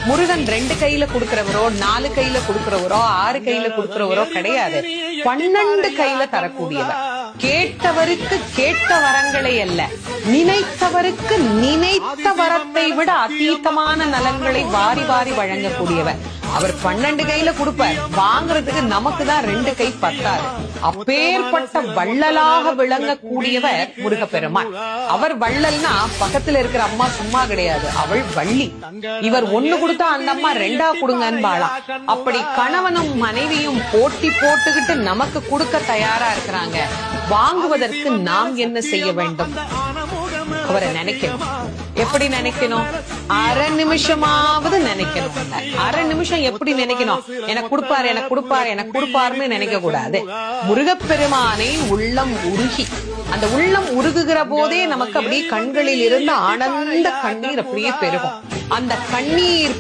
முருகன் 2 கையில கொடுக்கிறவரோ 4 கையில கொடுக்கிறவரோ 6 கையில கொடுக்கிறவரோ கிடையாது. 12 கையில தரக்கூடியவர். கேட்டவருக்கு கேட்ட வரங்களை அல்ல, நினைத்தவருக்கு நினைத்த வரத்தை விட அதீதமான நலன்களை வாரி வாரி வழங்கக்கூடியவர். அவர் 12 கையில கொடுப்பார், வாங்குறதுக்கு நமக்கு தான் 2 கை பத்தாது. அப்பேற்பட்ட வள்ளலாக விளங்கக்கூடியவர் முருகப்பெருமான். அவர் வள்ளல்னா பக்கத்துல இருக்கிற அம்மா சும்மா கிடையாது, அவள் வள்ளி. இவர் 1 கொடுத்தா அந்த அம்மா 2 கொடுங்கன்னு பாலாம். அப்படி கணவனும் மனைவியும் போட்டி போட்டுக்கிட்டு நமக்கு கொடுக்க தயாரா இருக்கிறாங்க. வாங்குவதற்கு நாம் என்ன செய்ய வேண்டும்? அவரை நினைக்கணும். எப்படி நினைக்கணும்? அரை நிமிஷமாவது நினைக்கணும். அரை நிமிஷம் எப்படி நினைக்கணும்? எனக்கு கொடுப்பாரு, எனக்கு கொடுப்பாரு, எனக்கு கொடுப்பாருன்னு நினைக்க கூடாது. முருகப்பெருமானை உள்ளம் உருகி, அந்த உள்ளம் உருகுகிற போதே நமக்கு அப்படியே கண்களில் இருந்து ஆனந்த கண்ணீர் அப்படியே பெருகும். அந்த கண்ணீர்